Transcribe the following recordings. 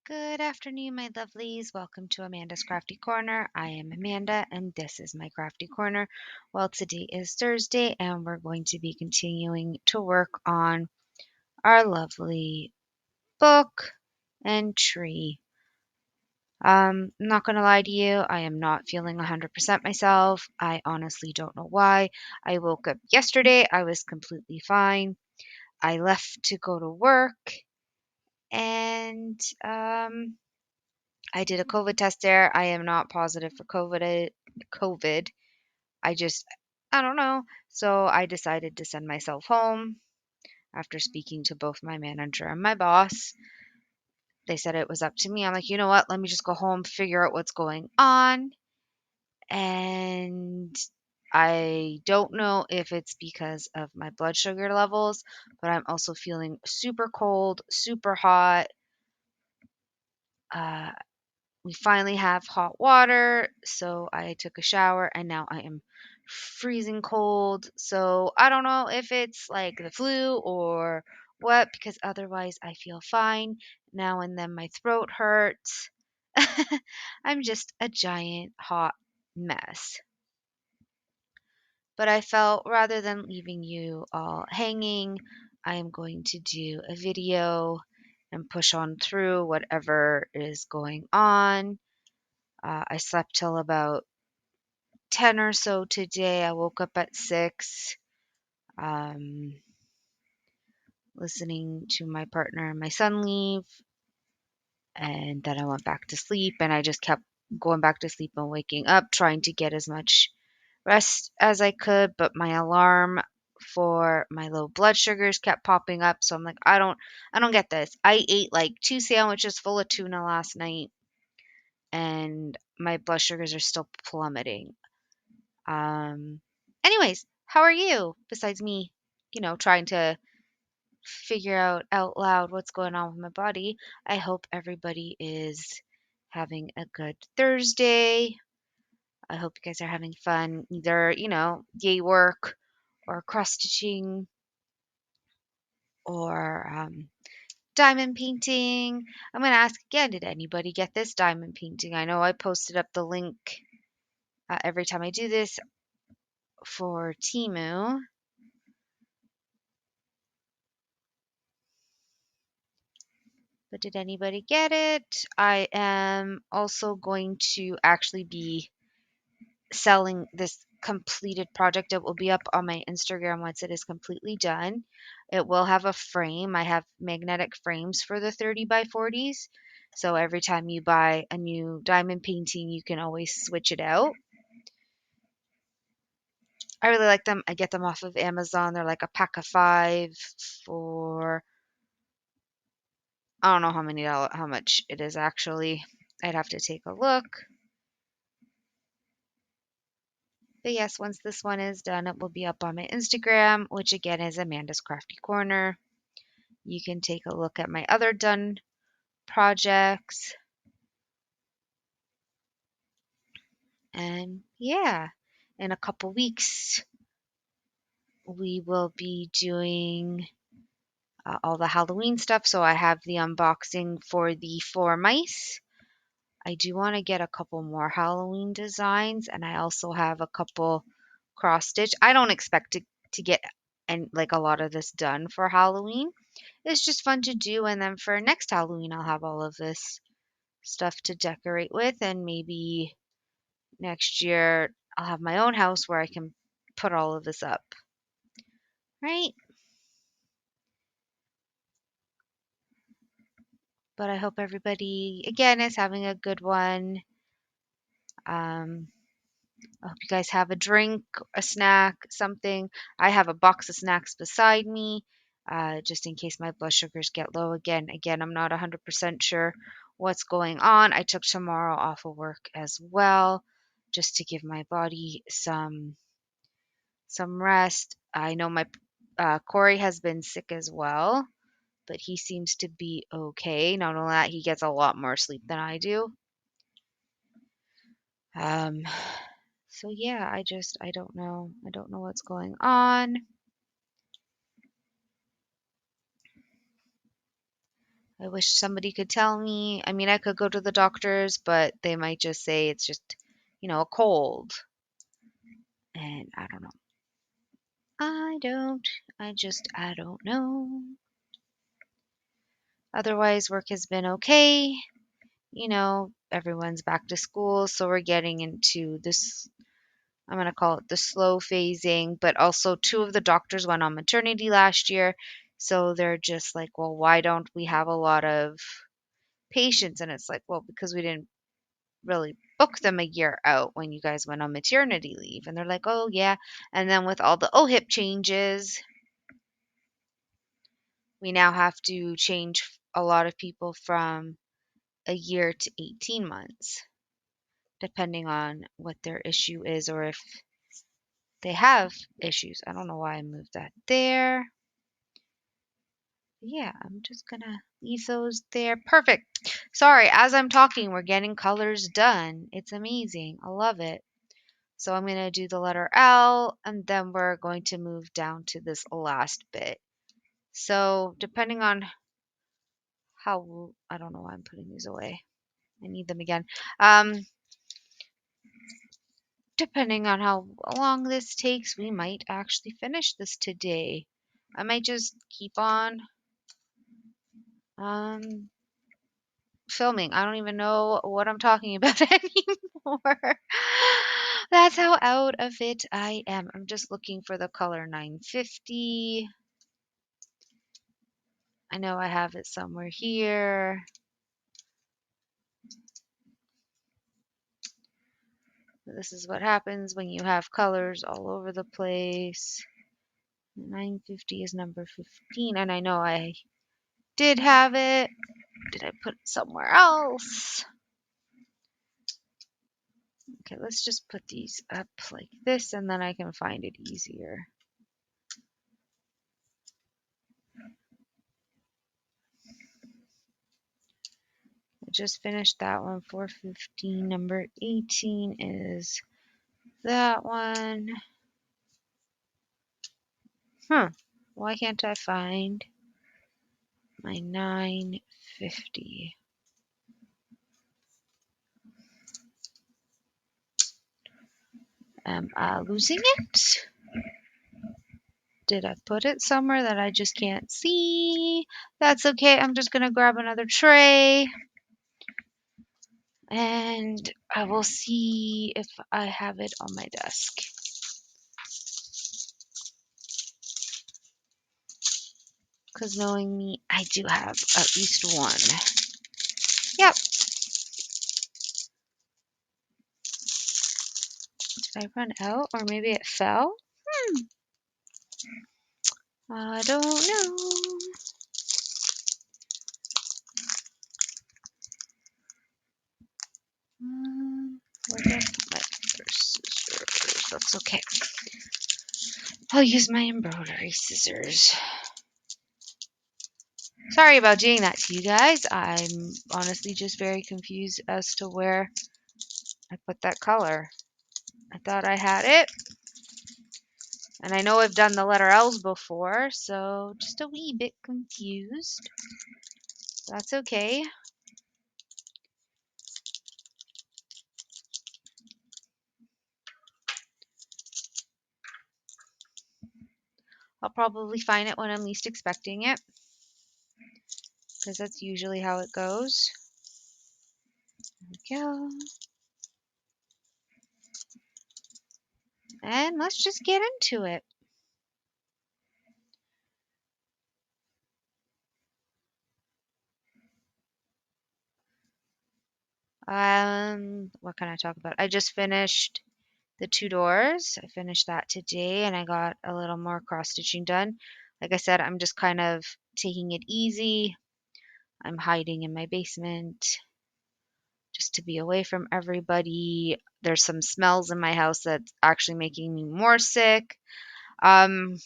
Good afternoon, my lovelies. Welcome to Amanda's Crafty Corner. I am Amanda, and this is my Crafty Corner. Well, today is Thursday, and we're going to be continuing to work on our lovely book and tree. I'm not going to lie to you, I am not feeling 100% myself. I honestly don't know why. I woke up yesterday, I was completely fine. I left to go to work, and I did a COVID test there. I am not positive for COVID. I don't know. So I decided to send myself home after speaking to both my manager and my boss. They said it was up to me. I'm like, you know what? Let me just go home, figure out what's going on. And I don't know if it's because of my blood sugar levels, but I'm also feeling super cold, super hot. Uh, We finally have hot water, so I took a shower and now I am freezing cold. So I don't know if it's like the flu or what, because otherwise I feel fine. Now and then my throat hurts. I'm just a giant hot mess. But I felt rather than leaving you all hanging, I am going to do a video and push on through whatever is going on. I slept till about 10 or so today. I woke up at 6, um, listening to my partner and my son leave. And then I went back to sleep, and I just kept going back to sleep and waking up, trying to get as much rest as I could. But my alarm for my low blood sugars kept popping up. So I'm like, I don't get this. I ate like 2 sandwiches full of tuna last night, and my blood sugars are still plummeting. Um, Anyways, how are you? Besides me, trying to figure out loud what's going on with my body. I hope everybody is having a good Thursday. I hope you guys are having fun, either, yay work or cross stitching or diamond painting. I'm going to ask again, did anybody get this diamond painting? I know I posted up the link every time I do this for Timu. But did anybody get it? I am also going to actually be selling this completed project. It will be up on my Instagram once it is completely done. It will have a frame. I have magnetic frames for the 30 by 40s. So every time you buy a new diamond painting, you can always switch it out. I really like them. I get them off of Amazon. They're like a pack of 5 for, I don't know how much it is actually. I'd have to take a look. But yes, once this one is done, it will be up on my Instagram, which again is Amanda's Crafty Corner. You can take a look at my other done projects. And yeah, in a couple weeks, we will be doing all the Halloween stuff. So I have the unboxing for the 4 mice. I do want to get a couple more Halloween designs, and I also have a couple cross stitch. I don't expect to get and like a lot of this done for Halloween. It's just fun to do, and then for next Halloween I'll have all of this stuff to decorate with, and maybe next year I'll have my own house where I can put all of this up. Right? But I hope everybody again is having a good one. Um, I hope you guys have a drink, a snack, something. I have a box of snacks beside me, just in case my blood sugars get low again. Again, I'm not 100% sure what's going on. I took tomorrow off of work as well, just to give my body some rest. I know my Corey has been sick as well, but he seems to be okay. Not only that, he gets a lot more sleep than I do. Um, so yeah, I don't know. I don't know what's going on. I wish somebody could tell me. I mean, I could go to the doctors, but they might just say it's just, a cold. And I don't know. I don't know. Otherwise, work has been okay. Everyone's back to school, so we're getting into this, I'm going to call it the slow phasing, but also two of the doctors went on maternity last year. So they're just like, well, why don't we have a lot of patients? And it's like, well, because we didn't really book them a year out when you guys went on maternity leave. And they're like, oh, yeah. And then with all the OHIP changes, we now have to change a lot of people from a year to 18 months, depending on what their issue is or if they have issues. I don't know why I moved that there. Yeah, I'm just gonna leave those there. Perfect. Sorry, as I'm talking, we're getting colors done. It's amazing. I love it. So I'm going to do the letter L, and then we're going to move down to this last bit. So depending on how, I don't know why I'm putting these away. I need them again. Depending on how long this takes, we might actually finish this today. I might just keep on filming. I don't even know what I'm talking about anymore. That's how out of it I am. I'm just looking for the color 950. I know I have it somewhere here. This is what happens when you have colors all over the place. 950 is number 15, and I know I did have it. Did I put it somewhere else? Okay, let's just put these up like this, and then I can find it easier. I just finished that one, 415. Number 18 is that one. Why can't I find my 950? Am I losing it? Did I put it somewhere that I just can't see? That's okay. I'm just going to grab another tray and I will see if I have it on my desk. Because knowing me, I do have at least one. Yep. Did I run out or maybe it fell? I don't know. Where did my scissors? That's okay. I'll use my embroidery scissors. Sorry about doing that to you guys. I'm honestly just very confused as to where I put that color. I thought I had it. And I know I've done the letter L's before, so just a wee bit confused. That's okay. I'll probably find it when I'm least expecting it, because that's usually how it goes. There we go. And let's just get into it. What can I talk about? I just finished the two doors. I finished that today and I got a little more cross stitching done. Like I said, I'm just kind of taking it easy. I'm hiding in my basement just to be away from everybody. There's some smells in my house that's actually making me more sick. If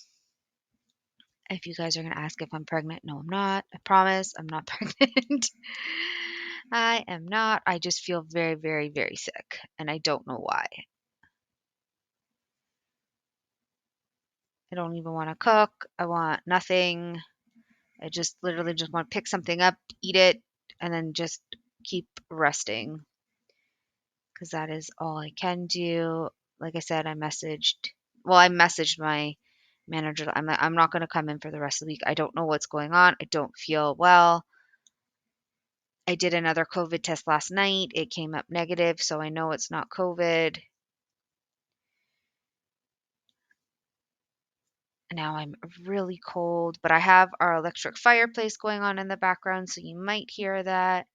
you guys are going to ask if I'm pregnant, no, I'm not. I promise I'm not pregnant. I am not. I just feel very, very, very sick, and I don't know why. I don't even want to cook. I want nothing. I just literally just want to pick something up, eat it, and then just keep resting because that is all I can do. Like I said, I messaged my manager. I'm not going to come in for the rest of the week. I don't know what's going on. I don't feel well. I did another COVID test last night. It came up negative, so I know it's not COVID. Now I'm really cold, but I have our electric fireplace going on in the background, so you might hear that.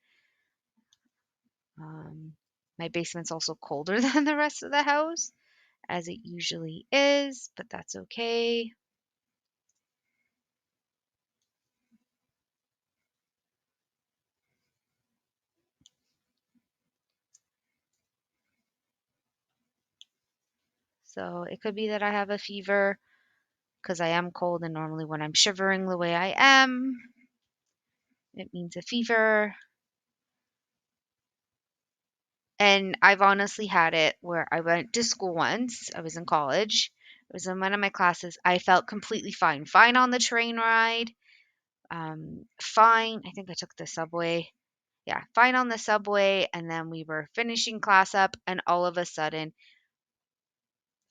My basement's also colder than the rest of the house, as it usually is, but that's okay. So it could be that I have a fever because I am cold, and normally when I'm shivering the way I am, it means a fever. And I've honestly had it where I went to school once. I was in college. It was in one of my classes. I felt completely fine. Fine on the train ride. Fine. I think I took the subway. Yeah, fine on the subway. And then we were finishing class up, and all of a sudden,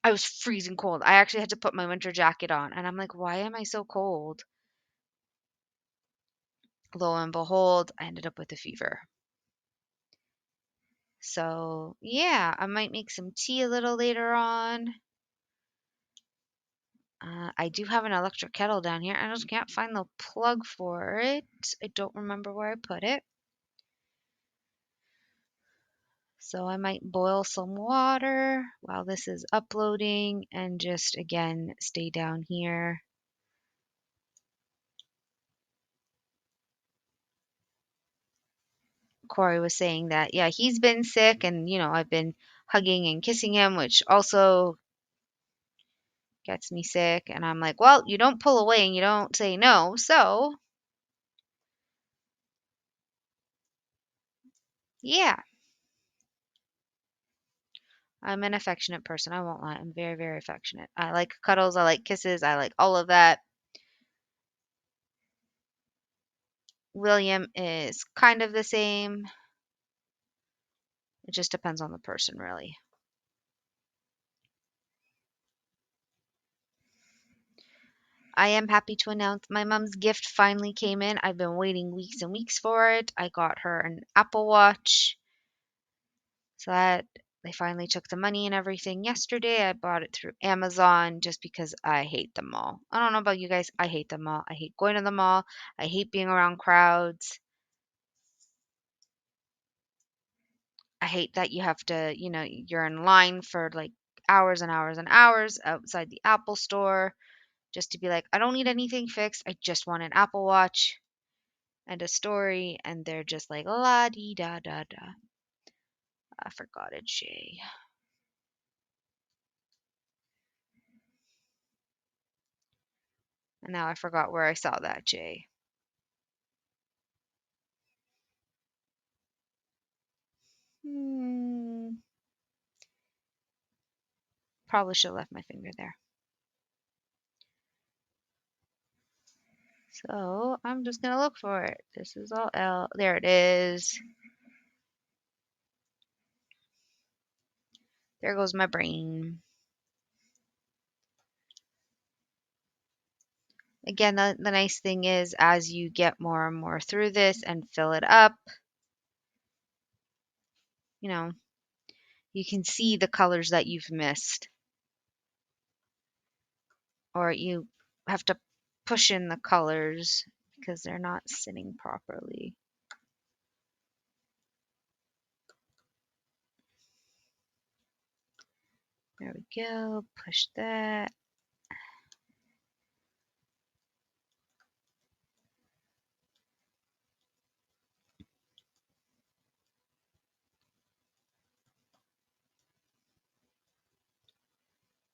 I was freezing cold. I actually had to put my winter jacket on. And I'm like, why am I so cold? Lo and behold, I ended up with a fever. So, yeah, I might make some tea a little later on. I do have an electric kettle down here. I just can't find the plug for it. I don't remember where I put it. So I might boil some water while this is uploading and just again stay down here. Corey was saying that, yeah, he's been sick and, I've been hugging and kissing him, which also gets me sick. And I'm like, well, you don't pull away and you don't say no. So, yeah, I'm an affectionate person. I won't lie. I'm very, very affectionate. I like cuddles. I like kisses. I like all of that. William is kind of the same. It just depends on the person, really. I am happy to announce my mom's gift finally came in. I've been waiting weeks and weeks for it. I got her an Apple Watch. So that they finally took the money and everything yesterday. I bought it through Amazon just because I hate the mall. I don't know about you guys. I hate the mall. I hate going to the mall. I hate being around crowds. I hate that you have to, you're in line for like hours and hours and hours outside the Apple store just to be like, I don't need anything fixed. I just want an Apple Watch and a story. And they're just like, la dee da da da. I forgot it, Jay. And now I forgot where I saw that, Jay. Hmm. Probably should have left my finger there. So I'm just gonna look for it. This is all L. There it is. There goes my brain. Again, the nice thing is as you get more and more through this and fill it up, you know, you can see the colors that you've missed. Or you have to push in the colors because they're not sitting properly. There we go. Push that.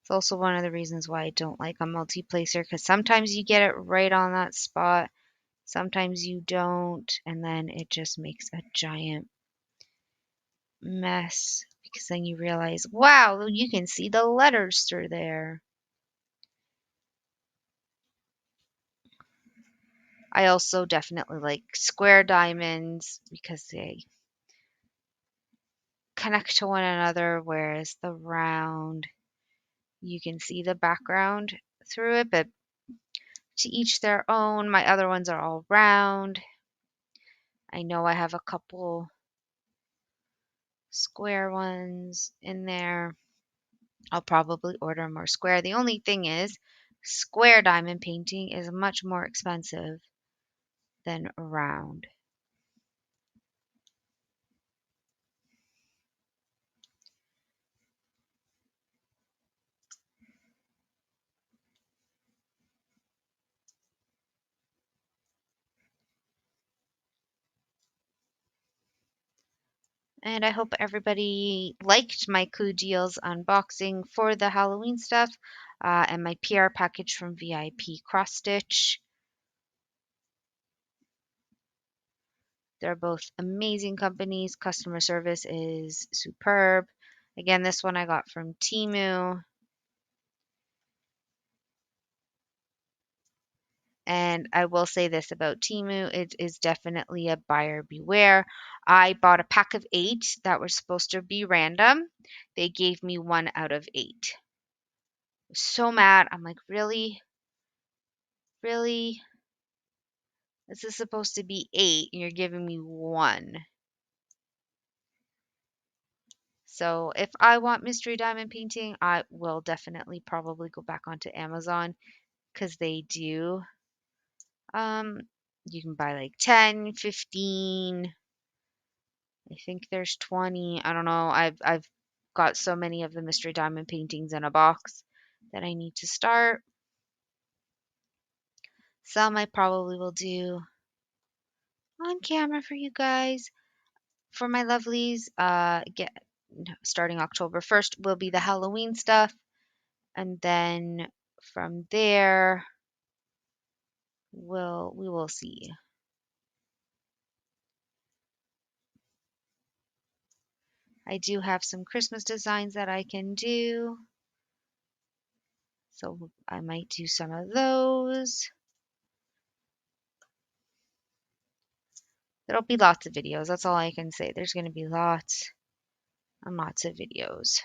It's also one of the reasons why I don't like a multi-placer because sometimes you get it right on that spot, sometimes you don't, and then it just makes a giant mess because then you realize, wow, you can see the letters through there. I also definitely like square diamonds because they connect to one another, whereas the round, you can see the background through it, but to each their own. My other ones are all round. I know I have a couple square ones in there. I'll probably order more square. The only thing is, square diamond painting is much more expensive than round. And I hope everybody liked my Clue Deals unboxing for the Halloween stuff and my PR package from VIP Cross Stitch. They're both amazing companies. Customer service is superb. Again, this one I got from Temu. And I will say this about Temu, it is definitely a buyer beware. I bought a pack of 8 that were supposed to be random. They gave me 1 out of 8. I was so mad. I'm like, really? Really? This is supposed to be 8 and you're giving me 1. So if I want mystery diamond painting, I will definitely probably go back onto Amazon because they do. Um, you can buy like 10, 15. I think there's 20. I don't know. I've got so many of the mystery diamond paintings in a box that I need to start. Some I probably will do on camera for you guys. For my lovelies, starting October 1st will be the Halloween stuff, and then from there we will see. I do have some Christmas designs that I can do, so I might do some of those. There'll be lots of videos. That's all I can say. There's going to be lots and lots of videos.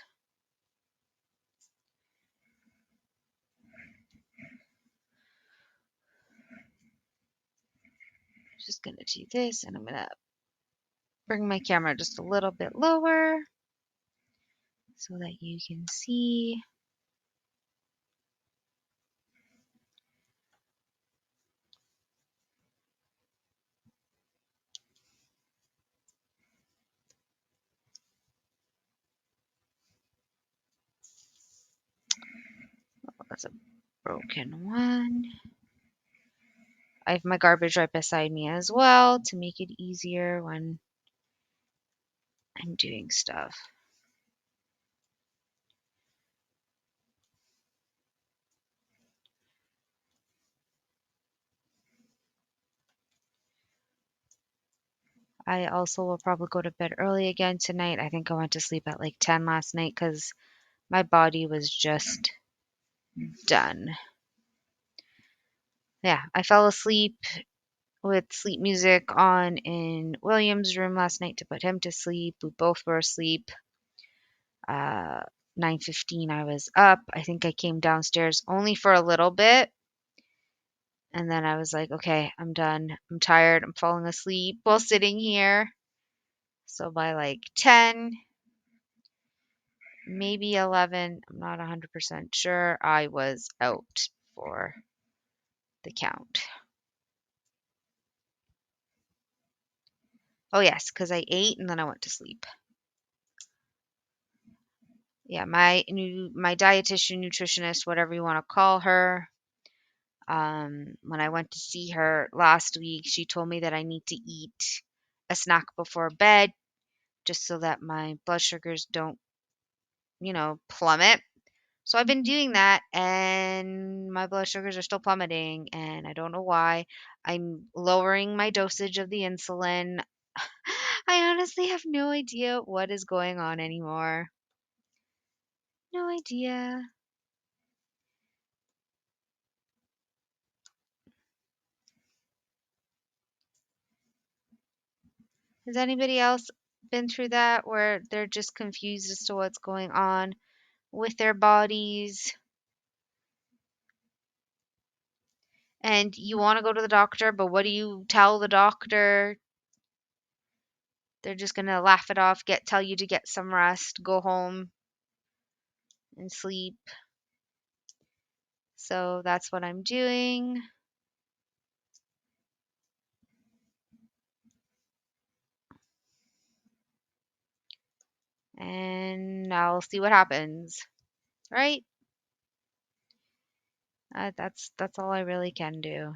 Just going to do this, and I'm going to bring my camera just a little bit lower so that you can see. Oh, that's a broken one. I have my garbage right beside me as well to make it easier when I'm doing stuff. I also will probably go to bed early again tonight. I think I went to sleep at like 10 last night because my body was just done. Yeah, I fell asleep with sleep music on in William's room last night to put him to sleep. We both were asleep. 9:15 I was up. I think I came downstairs only for a little bit. And then I was like, okay, I'm done. I'm tired. I'm falling asleep while sitting here. So by like 10, maybe 11, I'm not 100% sure, I was out for the count. Oh, yes, because I ate and then I went to sleep. Yeah, my dietitian, nutritionist, whatever you want to call her, when I went to see her last week, she told me that I need to eat a snack before bed just so that my blood sugars don't, plummet. So I've been doing that and my blood sugars are still plummeting and I don't know why. I'm lowering my dosage of the insulin. I honestly have no idea what is going on anymore. No idea. Has anybody else been through that where they're just confused as to what's going on with their bodies? And you want to go to the doctor, but what do you tell the doctor? They're just gonna laugh it off, tell you to get some rest, go home and sleep. So that's what I'm doing. And I'll see what happens, right? That's all I really can do.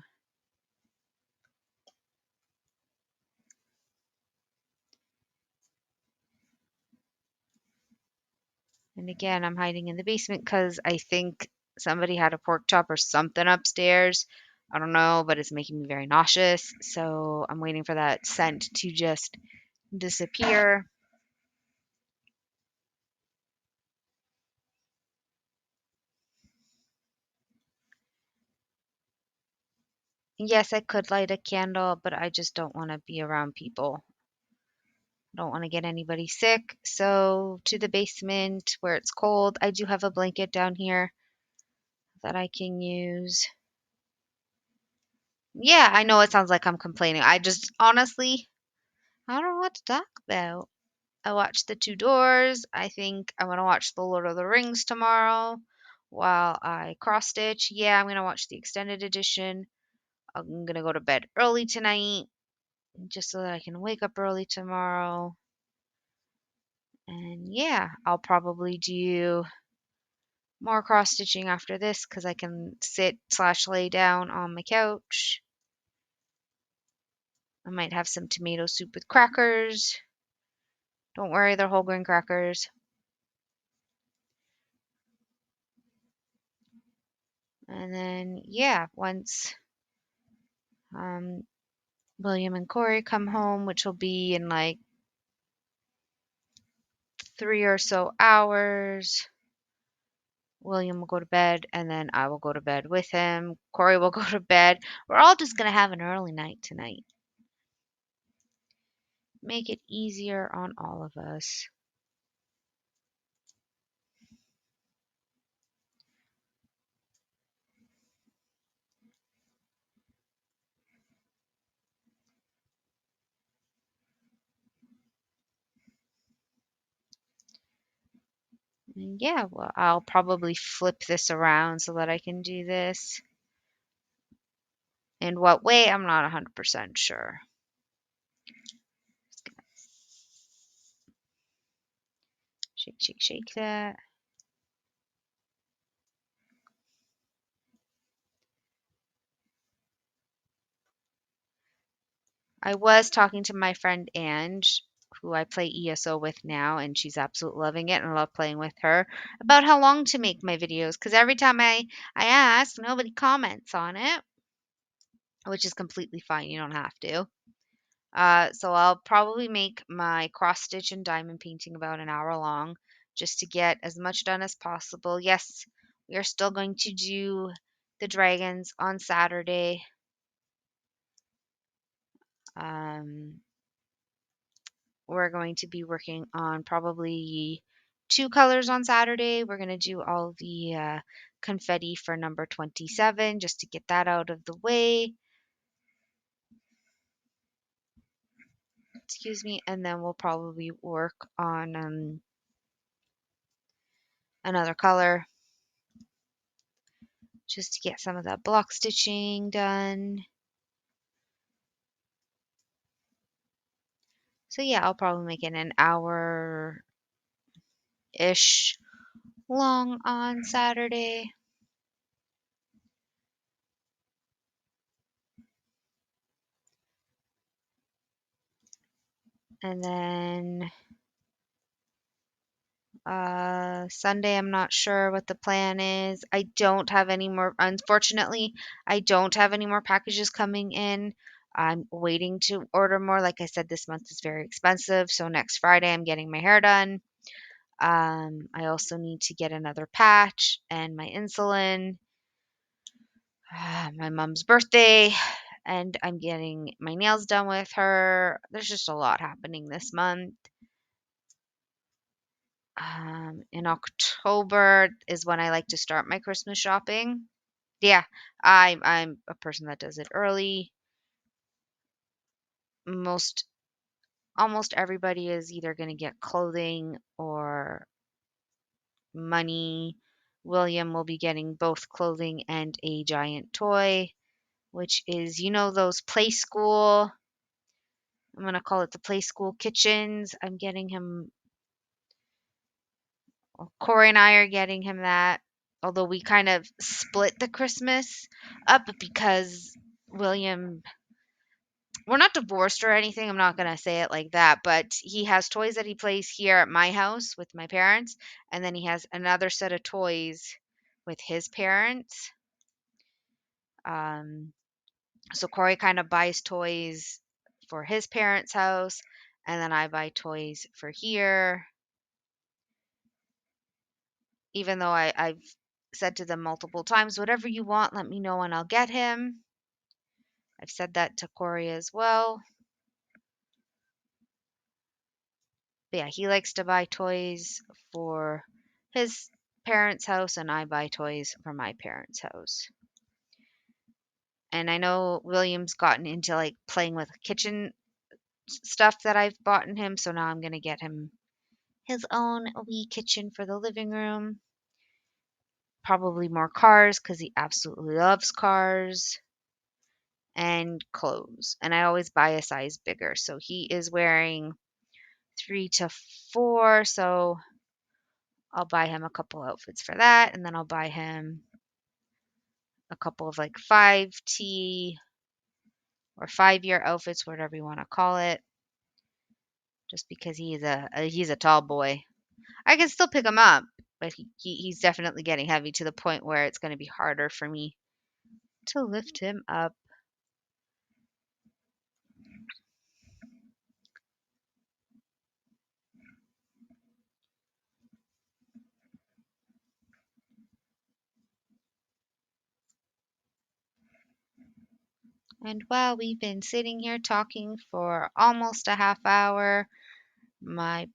And again, I'm hiding in the basement because I think somebody had a pork chop or something upstairs. I don't know, but it's making me very nauseous. So I'm waiting for that scent to just disappear. Yes, I could light a candle, but I just don't want to be around people. Don't want to get anybody sick. So to the basement where it's cold. I do have a blanket down here that I can use. Yeah, I know it sounds like I'm complaining. I just honestly, I don't know what to talk about. I watched The Two Doors. I think I'm gonna watch The Lord of the Rings tomorrow while I cross stitch. Yeah, I'm gonna watch the extended edition. I'm gonna go to bed early tonight just so that I can wake up early tomorrow. And yeah, I'll probably do more cross stitching after this because I can sit slash lay down on my couch. I might have some tomato soup with crackers. Don't worry, they're whole grain crackers. And then, yeah, once um, William and Corey come home, which will be in like 3 or so hours, William will go to bed, and then I will go to bed with him. Corey will go to bed. We're all just going to have an early night tonight. Make it easier on all of us. And yeah, well, I'll probably flip this around so that I can do this. In what way, I'm not 100% sure. Shake, shake, shake that. I was talking to my friend Ange, who I play ESO with now, and she's absolutely loving it, and I love playing with her, about how long to make my videos. Because every time I ask, nobody comments on it, which is completely fine. You don't have to. So I'll probably make my cross stitch and diamond painting about an hour long, just to get as much done as possible. Yes, we are still going to do the dragons on Saturday. Um, we're going to be working on probably 2 colors on Saturday. We're going to do all the confetti for number 27 just to get that out of the way. Excuse me. And then we'll probably work on another color just to get some of that block stitching done. So yeah, I'll probably make it an hour-ish long on Saturday. And then Sunday, I'm not sure what the plan is. I don't have any more, unfortunately, I don't have any more packages coming in. I'm waiting to order more. Like I said, this month is very expensive. So next Friday, I'm getting my hair done. I also need to get another patch and my insulin, my mom's birthday, and I'm getting my nails done with her. There's just a lot happening this month. In October is when I like to start my Christmas shopping. Yeah, I'm a person that does it early. Most Almost everybody is either going to get clothing or money. William will be getting both clothing and a giant toy, which is, those play school. I'm going to call it the play school kitchens. I'm getting him, well, Corey and I are getting him that. Although we kind of split the Christmas up because William, we're not divorced or anything. I'm not going to say it like that, but he has toys that he plays here at my house with my parents, and then he has another set of toys with his parents. Um, so Corey kind of buys toys for his parents' house, and then I buy toys for here. Even though I've said to them multiple times, whatever you want, let me know and I'll get him. I've said that to Corey as well. But yeah, he likes to buy toys for his parents' house, and I buy toys for my parents' house. And I know William's gotten into like playing with kitchen stuff that I've bought him, so now I'm gonna get him his own wee kitchen for the living room. Probably more cars because he absolutely loves cars, and clothes. And I always buy a size bigger. So he is wearing 3 to 4, so I'll buy him a couple outfits for that, and then I'll buy him a couple of like 5T or 5-year outfits, whatever you want to call it, just because he's a tall boy. I can still pick him up, but he's definitely getting heavy to the point where it's going to be harder for me to lift him up. And while we've been sitting here talking for almost a half hour, my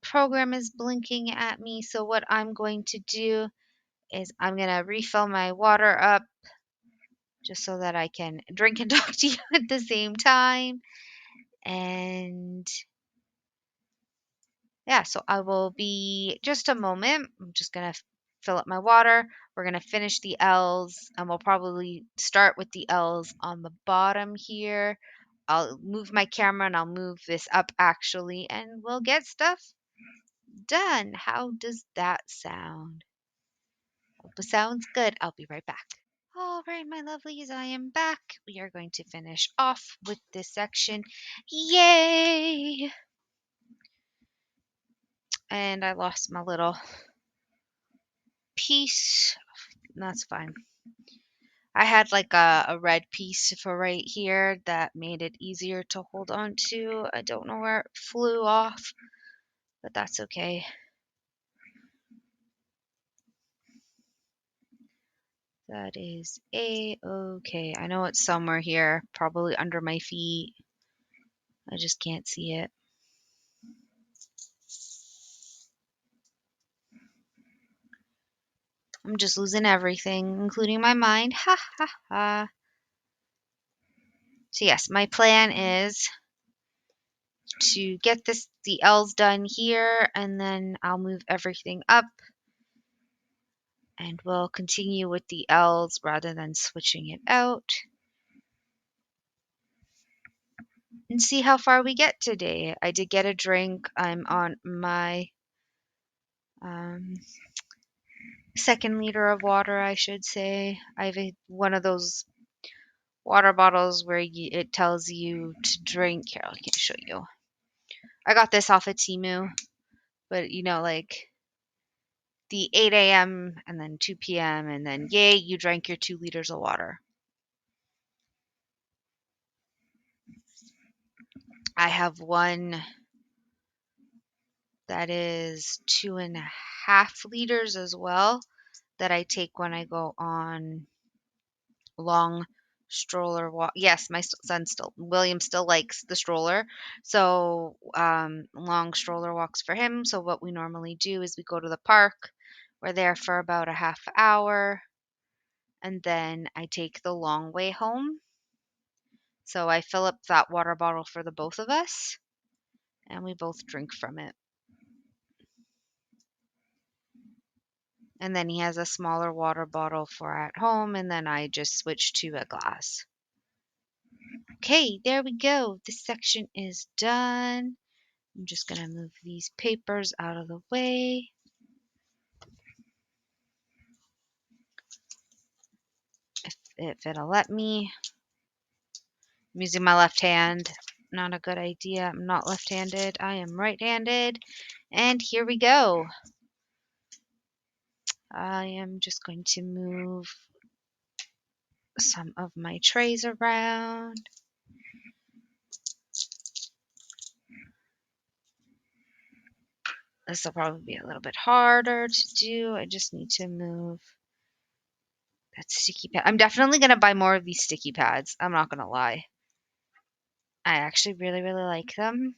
program is blinking at me. So what I'm going to do is I'm going to refill my water up just so that I can drink and talk to you at the same time. And yeah, so I will be just a moment. I'm just going to fill up my water. We're going to finish the L's, and we'll probably start with the L's on the bottom here. I'll move my camera and I'll move this up actually, and we'll get stuff done. How does that sound? Hope it sounds good. I'll be right back. All right, my lovelies, I am back. We are going to finish off with this section. Yay! And I lost my little piece. That's fine. I had like a red piece for right here that made it easier to hold on to. I don't know where it flew off, but that's okay. That is a-okay. I know it's somewhere here, probably under my feet. I just can't see it. I'm just losing everything, including my mind. Ha ha ha. So yes, my plan is to get the L's done here, and then I'll move everything up, and we'll continue with the L's rather than switching it out, and see how far we get today. I did get a drink. I'm on my um, second liter of water, I should say. I have one of those water bottles where it tells you to drink. Here, I can show you. I got this off of Temu, but like the 8 a.m. and then 2 p.m. and then yay, you drank your 2 liters of water. I have one that is 2.5 liters as well that I take when I go on long stroller walk. Yes, my son William still likes the stroller. So, long stroller walks for him. So what we normally do is we go to the park. We're there for about a half hour, and then I take the long way home. So I fill up that water bottle for the both of us, and we both drink from it. And then he has a smaller water bottle for at home, and then I just switch to a glass. Okay, there we go. This section is done. I'm just going to move these papers out of the way. If it'll let me. I'm using my left hand. Not a good idea. I'm not left-handed. I am right-handed. And here we go. I am just going to move some of my trays around. This will probably be a little bit harder to do. I just need to move that sticky pad. I'm definitely going to buy more of these sticky pads. I'm not going to lie. I actually really, really like them.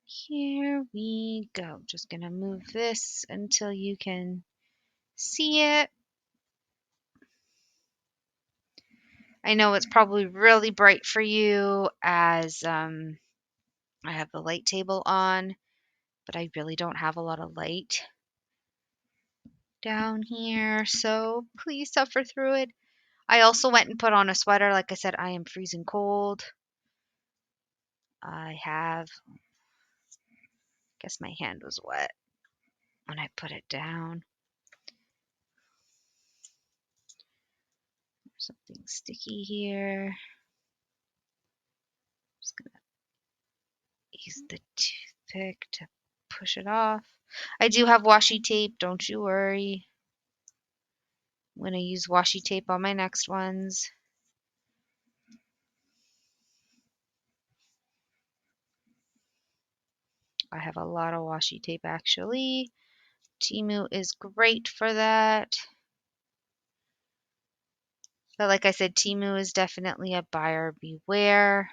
Here we go. Just going to move this until you can see it. I know it's probably really bright for you as I have the light table on, but I really don't have a lot of light down here, so please suffer through it. I also went and put on a sweater. Like I said, I am freezing cold. I guess my hand was wet when I put it down. Something sticky here. Just gonna use the toothpick to push it off. I do have washi tape, don't you worry. I'm gonna use washi tape on my next ones. I have a lot of washi tape actually. Temu is great for that. But like I said, Temu is definitely a buyer beware.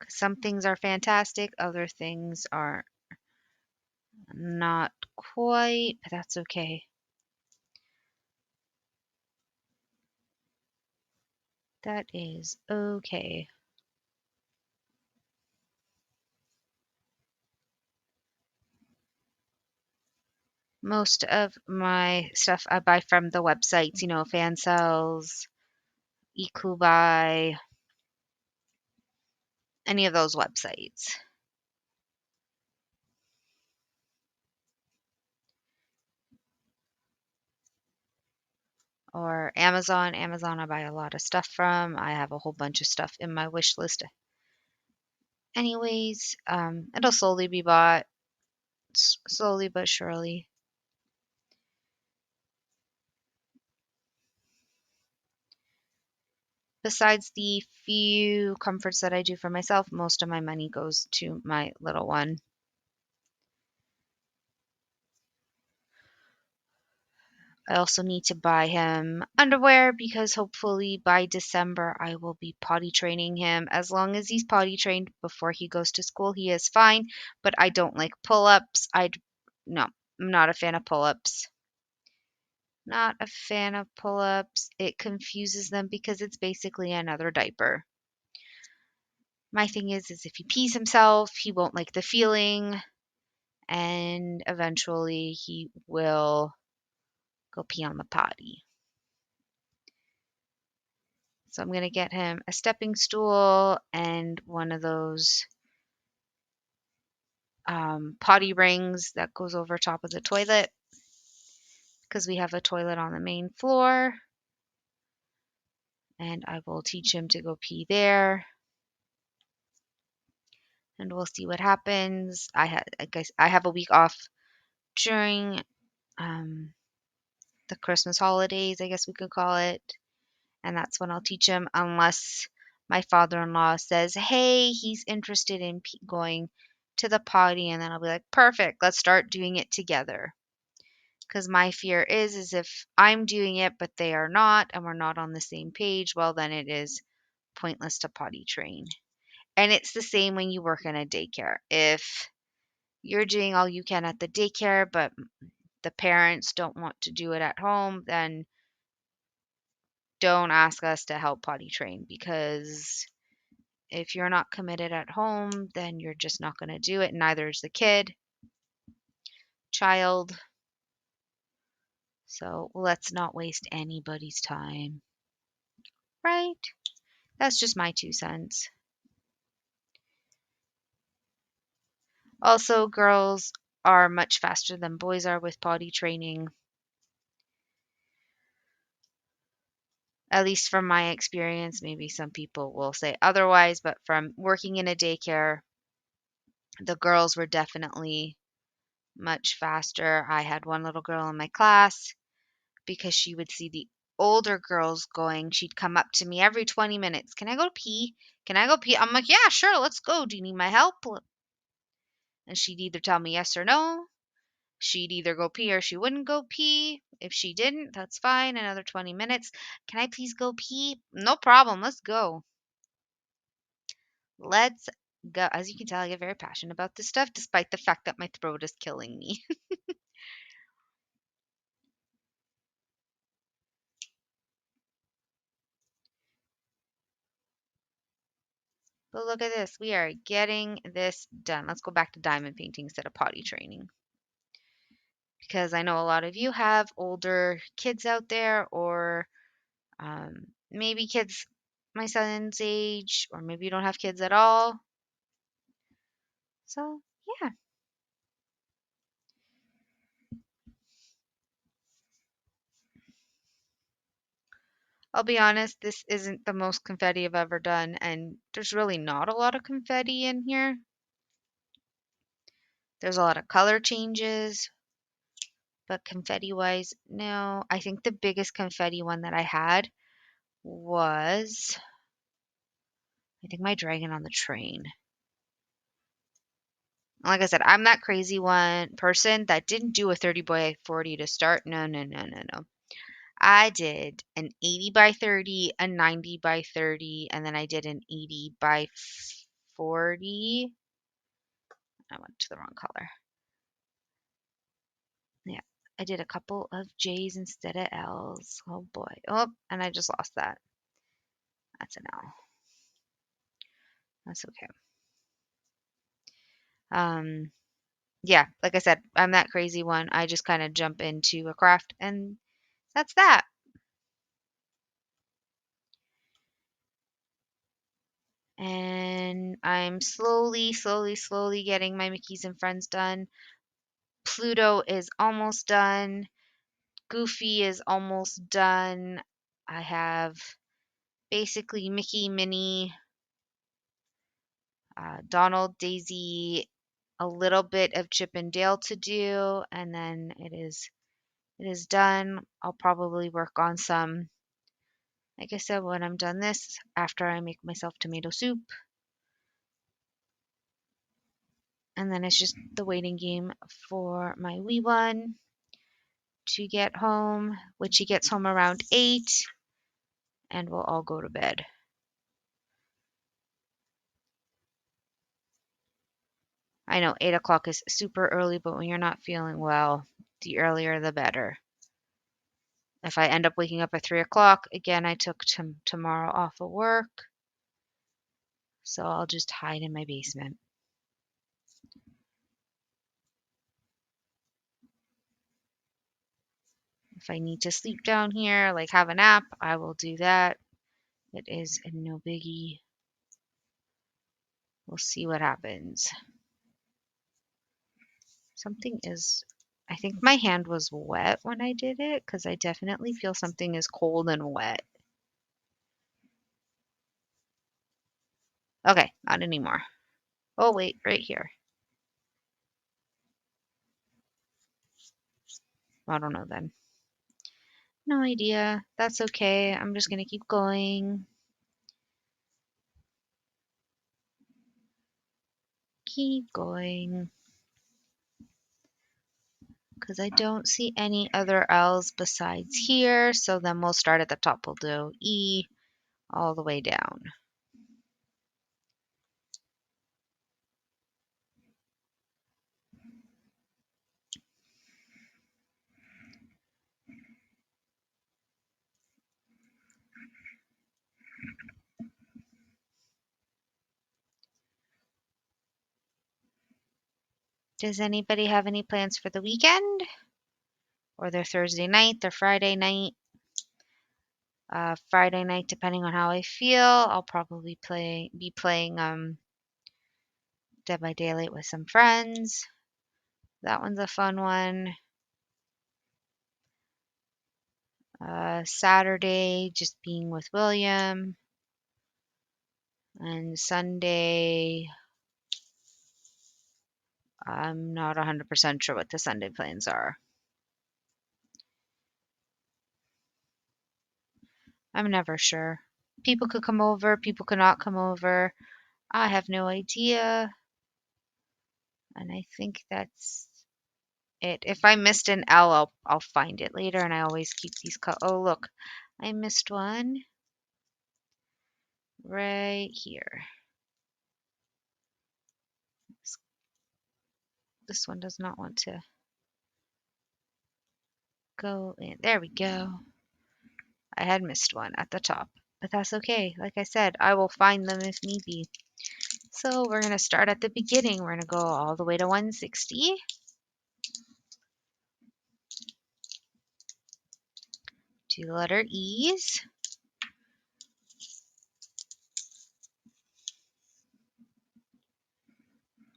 Some things are fantastic, other things are not quite, but that's okay. That is okay. Most of my stuff I buy from the websites, Fan Cells, eCubuy, any of those websites. Or Amazon. Amazon I buy a lot of stuff from. I have a whole bunch of stuff in my wish list. Anyways, it'll slowly be bought, slowly but surely. Besides the few comforts that I do for myself, most of my money goes to my little one. I also need to buy him underwear because hopefully by December I will be potty training him. As long as he's potty trained before he goes to school, he is fine. But I don't like pull-ups. No, I'm not a fan of pull-ups. Not a fan of pull-ups. It confuses them because it's basically another diaper. My thing is if he pees himself, he won't like the feeling, and eventually he will go pee on the potty. So I'm going to get him a stepping stool and one of those potty rings that goes over top of the toilet because we have a toilet on the main floor. And I will teach him to go pee there. And we'll see what happens. I have a week off during the Christmas holidays, I guess we could call it. And that's when I'll teach him, unless my father-in-law says, hey, he's interested in going to the potty. And then I'll be like, perfect, let's start doing it together. Because my fear is if I'm doing it, but they are not, and we're not on the same page, well, then it is pointless to potty train. And it's the same when you work in a daycare. If you're doing all you can at the daycare, but the parents don't want to do it at home, then don't ask us to help potty train, because if you're not committed at home, then you're just not going to do it. Neither is the child. So let's not waste anybody's time. Right? That's just my 2 cents. Also, girls are much faster than boys are with potty training. At least from my experience. Maybe some people will say otherwise, but from working in a daycare, the girls were definitely much faster. I had one little girl in my class, because she would see the older girls going, she'd come up to me every 20 minutes. Can I go pee? Can I go pee? I'm like, yeah, sure, let's go. Do you need my help? And she'd either tell me yes or no. She'd either go pee or she wouldn't go pee. If she didn't, that's fine. Another 20 minutes. Can I please go pee? No problem. Let's go. Let's go. As you can tell, I get very passionate about this stuff, despite the fact that my throat is killing me. But look at this. We are getting this done. Let's go back to diamond painting instead of potty training, because I know a lot of you have older kids out there, or maybe kids my son's age, or maybe you don't have kids at all. So, yeah. I'll be honest, this isn't the most confetti I've ever done, and there's really not a lot of confetti in here. There's a lot of color changes, but confetti-wise, no. I think the biggest confetti one that I had was, I think, my dragon on the train. Like I said, I'm that crazy one person that didn't do a 30 by 40 to start. No, no, no, no, no. I did an 80 by 30, a 90 by 30, and then I did an 80 by 40. I went to the wrong color. Yeah, I did a couple of J's instead of L's. Oh boy. Oh, and I just lost that. That's an L. That's okay. Um, yeah, like I said, I'm that crazy one. I just kind of jump into a craft, and that's that. And I'm slowly getting my Mickey's and Friends done. Pluto is almost done. Goofy is almost done. I have basically Mickey, Minnie, Donald, Daisy, a little bit of Chip and Dale to do, and then it is done. I'll probably work on some, like I said, when I'm done this, after I make myself tomato soup. And then it's just the waiting game for my wee one to get home, which he gets home around 8, and we'll all go to bed. I know 8 o'clock is super early, but when you're not feeling well, the earlier the better. If I end up waking up at 3 o'clock, again, I took tomorrow off of work, so I'll just hide in my basement. If I need to sleep down here, like have a nap, I will do that. It is no biggie. We'll see what happens. Something is, I think my hand was wet when I did it, because I definitely feel something is cold and wet. Okay, not anymore. Oh, wait, right here. I don't know then. No idea. That's okay. I'm just going to keep going. Keep going. Because I don't see any other L's besides here. So then we'll start at the top. We'll do E all the way down. Does anybody have any plans for the weekend? Or their Thursday night, their Friday night? Friday night, depending on how I feel, I'll probably be playing Dead by Daylight with some friends. That one's a fun one. Saturday, just being with William. And Sunday, I'm not 100% sure what the Sunday plans are. I'm never sure. People could come over, people could not come over. I have no idea. And I think that's it. If I missed an L, I'll find it later, and I always keep these. Oh, look, I missed one right here. This one does not want to go in. There we go. I had missed one at the top, but that's okay. Like I said, I will find them if need be. So we're going to start at the beginning. We're going to go all the way to 160. Do the letter E's,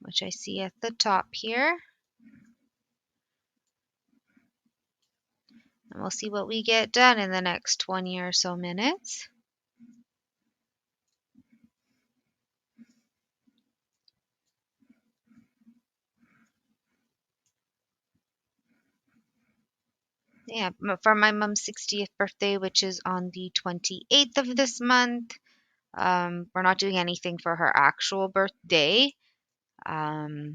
which I see at the top here. And we'll see what we get done in the next 20 or so minutes. Yeah, for my mom's 60th birthday, which is on the 28th of this month. We're not doing anything for her actual birthday, because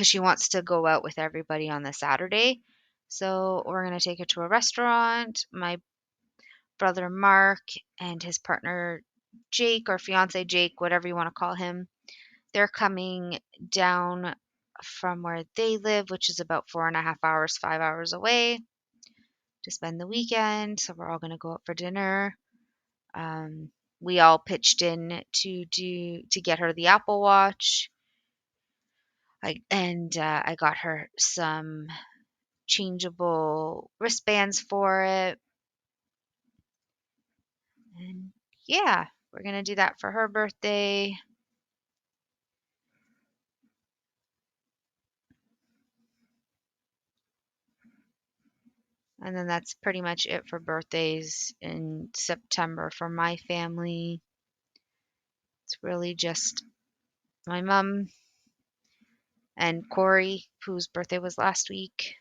she wants to go out with everybody on the Saturday. So we're going to take her to a restaurant. My brother Mark and his partner Jake, or fiance Jake, whatever you want to call him, they're coming down from where they live, which is about 4.5 hours, 5 hours away, to spend the weekend. So we're all going to go out for dinner. We all pitched in to get her the Apple Watch. I got her some changeable wristbands for it. And yeah, we're going to do that for her birthday. And then that's pretty much it for birthdays in September for my family. It's really just my mom and Corey, whose birthday was last week.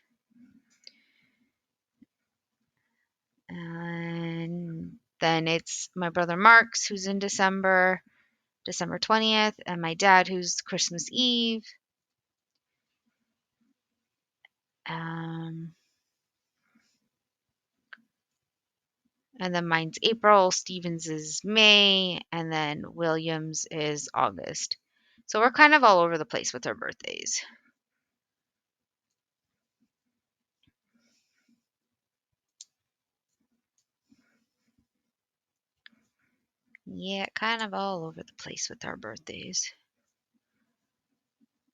And then it's my brother Mark's, who's in December 20th, and my dad, who's Christmas Eve. Um, and then mine's April, Stevens is May, and then Williams is August. So we're kind of all over the place with our birthdays. Yeah, kind of all over the place with our birthdays.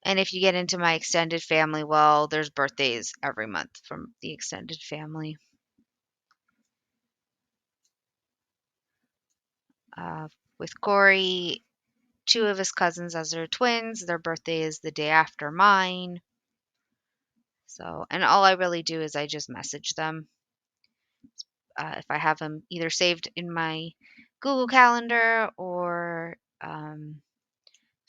And if you get into my extended family, well, there's birthdays every month from the extended family. With Corey, two of his cousins, as they're twins, their birthday is the day after mine. So, and all I really do is I just message them. If I have them either saved in my Google Calendar or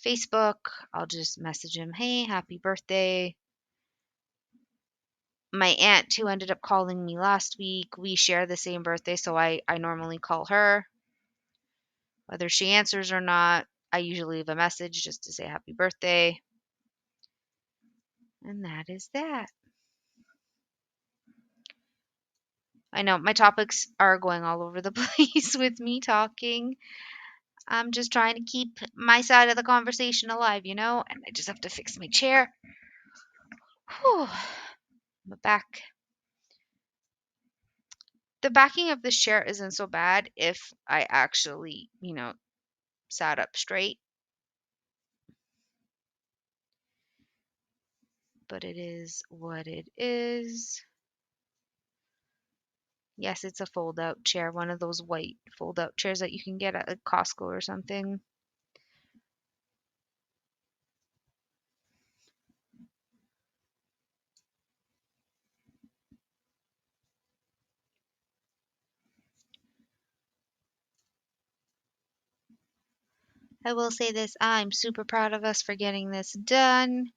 Facebook, I'll just message them, hey, happy birthday. My aunt, who ended up calling me last week, we share the same birthday, so I normally call her. Whether she answers or not, I usually leave a message just to say happy birthday. And that is that. I know my topics are going all over the place with me talking. I'm just trying to keep my side of the conversation alive, and I just have to fix my chair. Whew. My back. The backing of this chair isn't so bad if I actually, sat up straight, but it is what it is. Yes, it's a fold-out chair, one of those white fold-out chairs that you can get at like Costco or something. I will say this, I'm super proud of us for getting this done.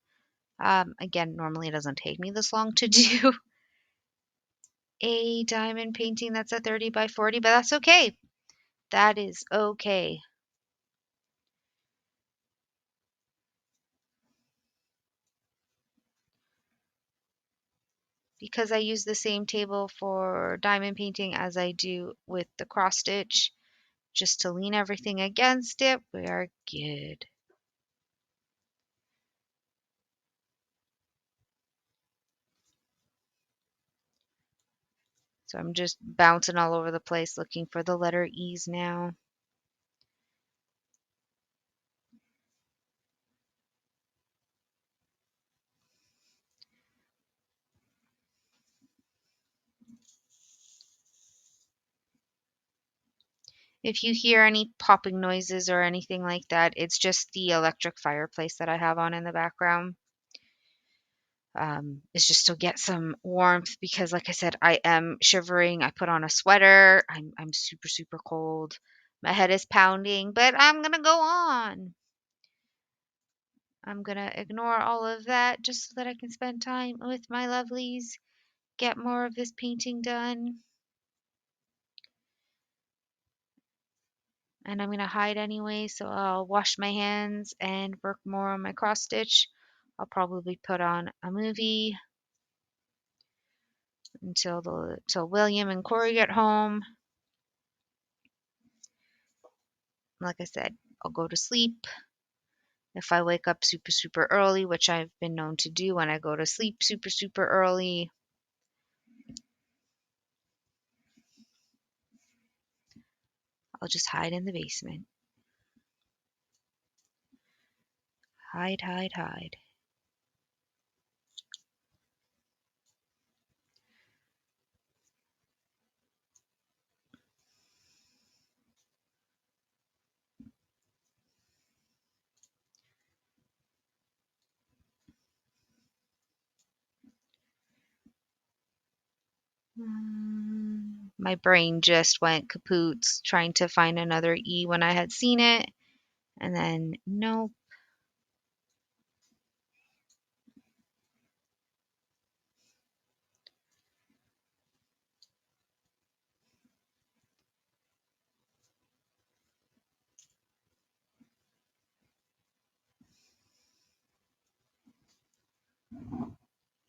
Again, normally it doesn't take me this long to do a diamond painting that's a 30 by 40, but that's okay. That is okay. Because I use the same table for diamond painting as I do with the cross stitch, just to lean everything against it, we are good. So I'm just bouncing all over the place looking for the letter E's now. If you hear any popping noises or anything like that, it's just the electric fireplace that I have on in the background. It's just to get some warmth because, like I said, I am shivering. I put on a sweater. I'm super, super cold. My head is pounding, but I'm gonna go on. I'm gonna ignore all of that just so that I can spend time with my lovelies, get more of this painting done. And I'm gonna hide anyway, so I'll wash my hands and work more on my cross stitch. I'll probably put on a movie until William and Corey get home. Like I said, I'll go to sleep. If I wake up super, super early, which I've been known to do when I go to sleep super, super early, I'll just hide in the basement. Hide, hide, hide. My brain just went kapoots trying to find another E when I had seen it. And then, nope.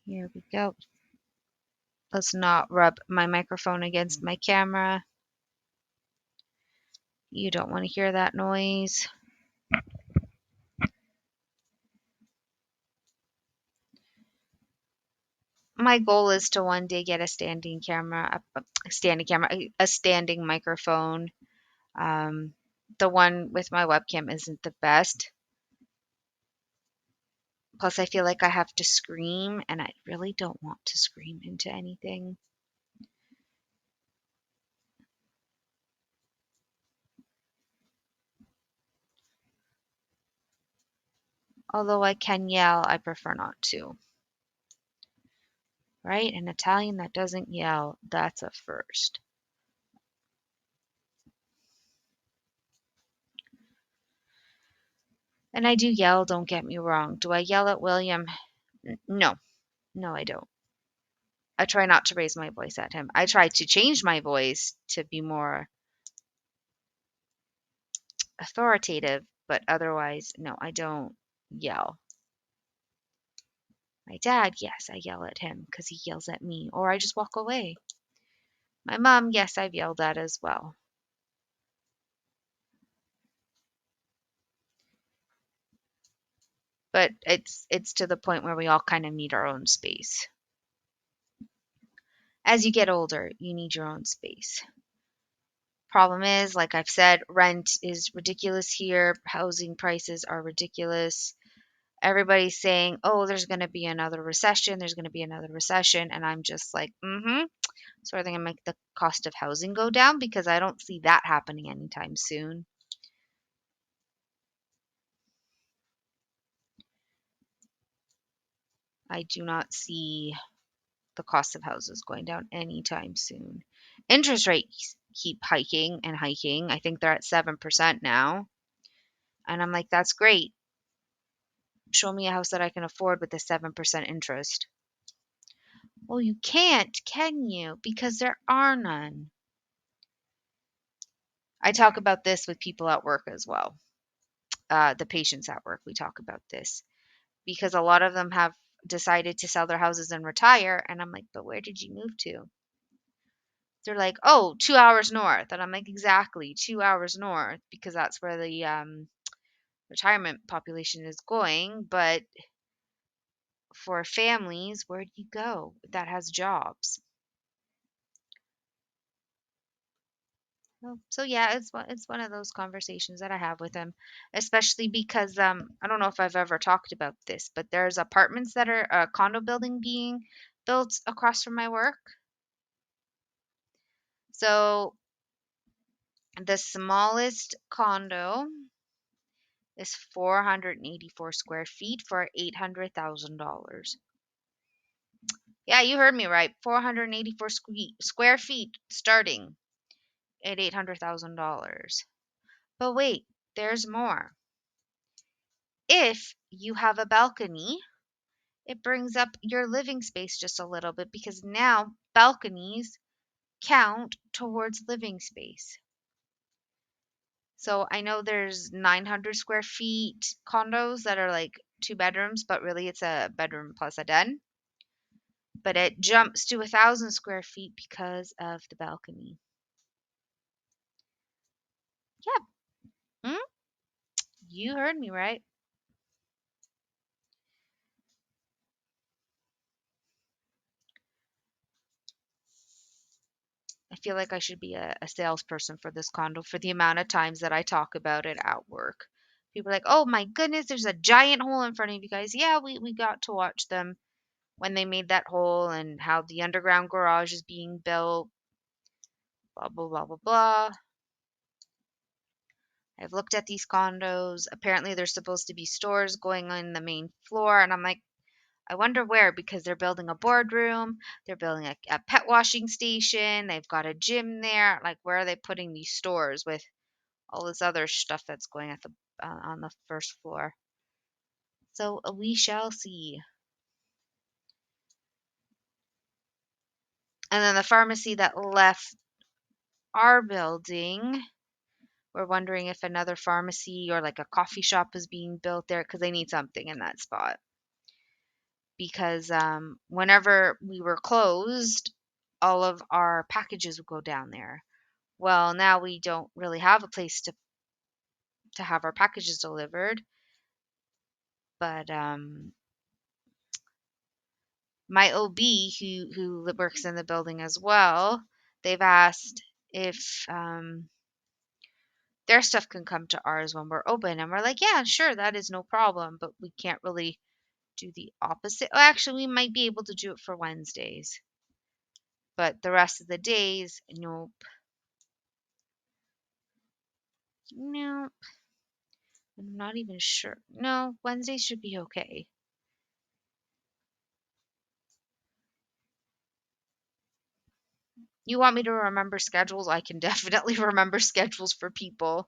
Here we go. Let's not rub my microphone against my camera. You don't want to hear that noise. My goal is to one day get a standing camera, a standing microphone. Um, the one with my webcam isn't the best. Plus, I feel like I have to scream, and I really don't want to scream into anything. Although I can yell, I prefer not to. Right? An Italian that doesn't yell, that's a first. And I do yell, don't get me wrong. Do I yell at William? No. No, I don't. I try not to raise my voice at him. I try to change my voice to be more authoritative, but otherwise, no, I don't yell. My dad, yes, I yell at him because he yells at me, or I just walk away. My mom, yes, I've yelled at as well. But it's to the point where we all kind of need our own space. As you get older, you need your own space. Problem is, like I've said, rent is ridiculous here. Housing prices are ridiculous. Everybody's saying, oh, there's going to be another recession. There's going to be another recession. And I'm just like, mm-hmm. So are they going to make the cost of housing go down? Because I don't see that happening anytime soon. I do not see the cost of houses going down anytime soon. Interest rates keep hiking and hiking. I think they're at 7% now. And I'm like, that's great. Show me a house that I can afford with a 7% interest. Well, you can't, can you? Because there are none. I talk about this with people at work as well. The patients at work, we talk about this because a lot of them have decided to sell their houses and retire. And I'm like, but where did you move to? They're like, oh, 2 hours north. And I'm like, exactly, 2 hours north, because that's where the retirement population is going. But for families, where do you go that has jobs? Well, so yeah, it's one of those conversations that I have with him, especially because I don't know if I've ever talked about this, but there's apartments that are a condo building being built across from my work. So the smallest condo is 484 square feet for $800,000. Yeah, you heard me right. 484 square feet starting at $800,000. But wait, there's more. If you have a balcony, it brings up your living space just a little bit because now balconies count towards living space. So I know there's 900 square feet condos that are like 2 bedrooms, but really it's a bedroom plus a den. But it jumps to 1,000 square feet because of the balcony. Yeah, you heard me right. I feel like I should be a salesperson for this condo for the amount of times that I talk about it at work. People are like, oh my goodness, there's a giant hole in front of you guys. Yeah, we got to watch them when they made that hole and how the underground garage is being built, blah, blah, blah, blah, blah. I've looked at these condos. Apparently, there's supposed to be stores going on the main floor. And I'm like, I wonder where, because they're building a boardroom, they're building a pet washing station, they've got a gym there. Like, where are they putting these stores with all this other stuff that's going at the on the first floor? So we shall see. And then the pharmacy that left our building, we're wondering if another pharmacy or like a coffee shop is being built there because they need something in that spot. Because whenever we were closed, all of our packages would go down there. Well, now we don't really have a place to have our packages delivered, but my OB who works in the building as well, they've asked if their stuff can come to ours when we're open, and we're like, yeah, sure, that is no problem, but we can't really do the opposite. Well, actually, we might be able to do it for Wednesdays, but the rest of the days, nope. No, I'm not even sure. No, Wednesday should be okay. You want me to remember schedules? I can definitely remember schedules for people,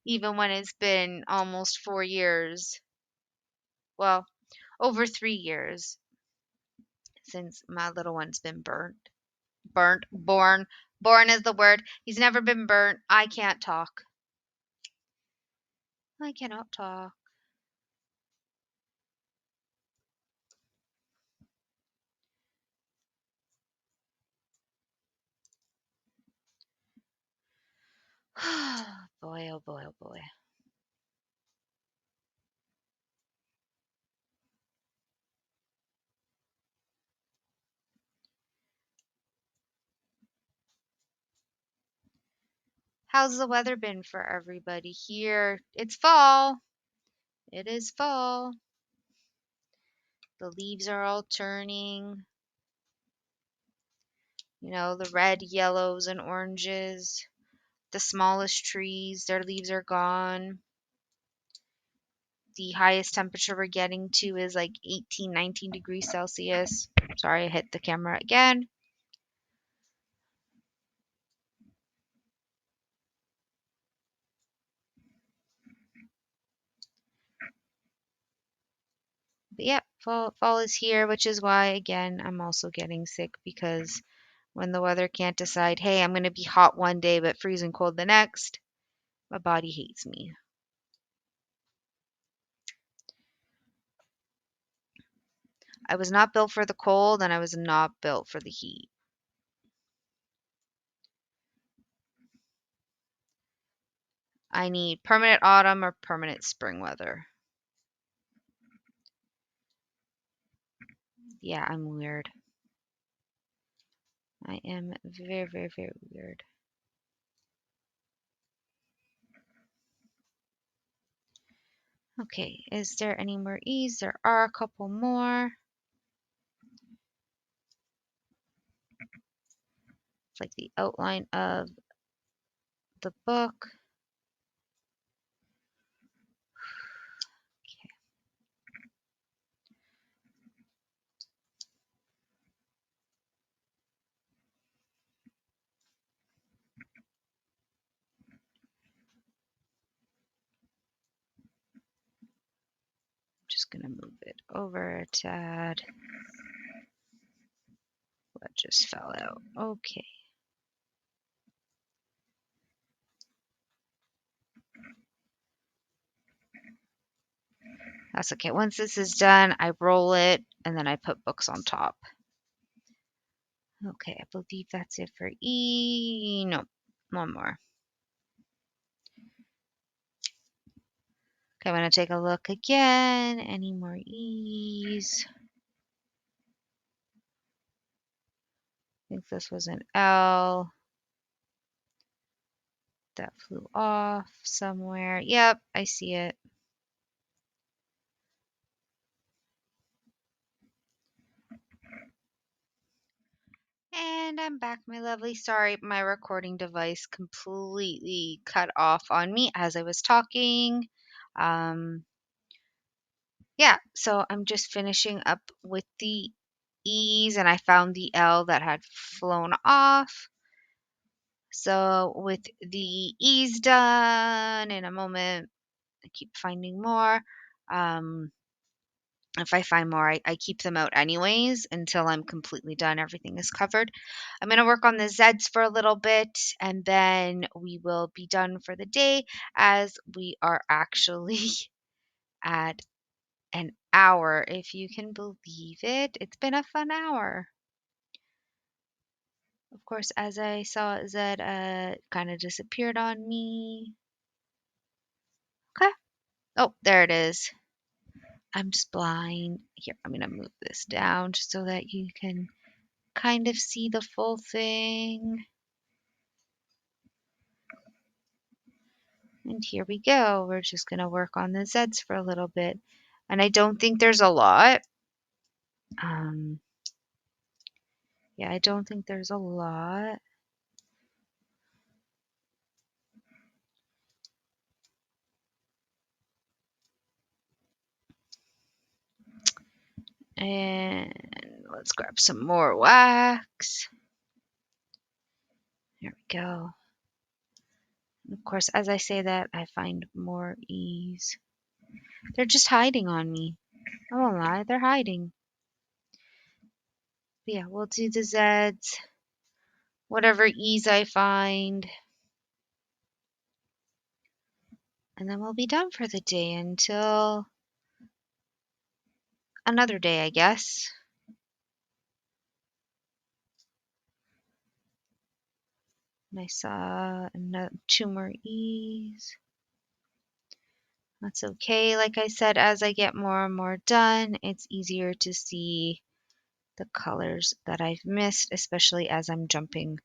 even when it's been almost 4 years. Well, over 3 years since my little one's been born is the word. He's never been burnt. I can't talk. I cannot talk. Boy, oh boy, oh boy. How's the weather been for everybody here? It's fall. It is fall. The leaves are all turning. You know, the red, yellows, and oranges. The smallest trees, their leaves are gone. The highest temperature we're getting to is like 18, 19 degrees Celsius. Sorry, I hit the camera again. But yeah, fall is here, which is why, again, I'm also getting sick because when the weather can't decide, hey, I'm going to be hot one day but freezing cold the next, my body hates me. I was not built for the cold and I was not built for the heat. I need permanent autumn or permanent spring weather. Yeah, I'm weird. I am very, very, very weird. Okay, is there any more E's? There are a couple more. It's like the outline of the book. Okay. I'm just going to move it over a tad. That just fell out. Okay. That's okay. Once this is done, I roll it and then I put books on top. Okay, I believe that's it for E. No, one more. Okay, I'm going to take a look again. Any more E's? I think this was an L. That flew off somewhere. Yep, I see it. And I'm back, my lovely. Sorry, my recording device completely cut off on me as I was talking. Yeah, so I'm just finishing up with the E's and I found the L that had flown off. So with the E's done in a moment, I keep finding more. If I find more, I keep them out anyways until I'm completely done. Everything is covered. I'm going to work on the Z's for a little bit and then we will be done for the day as we are actually at an hour, if you can believe it. It's been a fun hour. Of course, as I saw Z kind of disappeared on me. Okay. Oh, there it is. I'm just blind. Here, I'm going to move this down just so that you can kind of see the full thing. And here we go. We're just going to work on the Z's for a little bit. And I don't think there's a lot. Yeah, I don't think there's a lot. And let's grab some more wax. There we go. And of course, as I say that, I find more E's. They're just hiding on me. I won't lie, they're hiding. yeah, we'll do the Zs, whatever ease I find, and then we'll be done for the day until another day, I guess. And I saw two more E's. That's okay. Like I said, as I get more and more done, it's easier to see the colors that I've missed, especially as I'm jumping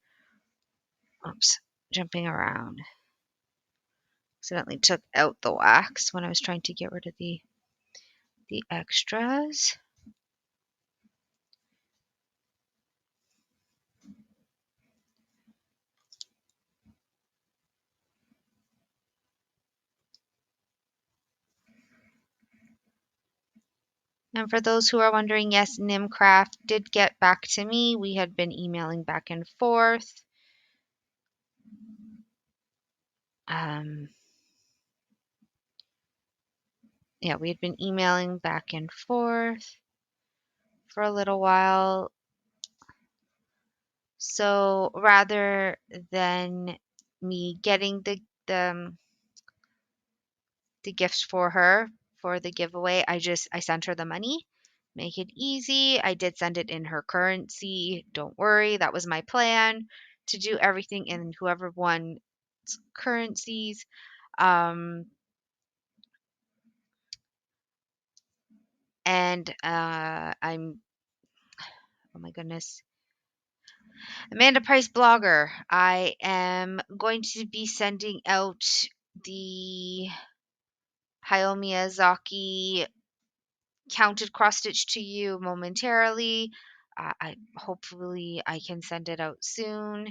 around. Accidentally took out the wax when I was trying to get rid of the extras. And for those who are wondering, yes, Nimcraft did get back to me. We had been emailing back and forth. Yeah, we had been emailing back and forth for a little while. So rather than me getting the gifts for her for the giveaway, I sent her the money. Make it easy. I did send it in her currency. Don't worry, that was my plan, to do everything in whoever won currencies. And I'm, oh my goodness, Amanda Price blogger. I am going to be sending out the Hayao Miyazaki counted cross stitch to you momentarily. I hopefully I can send it out soon.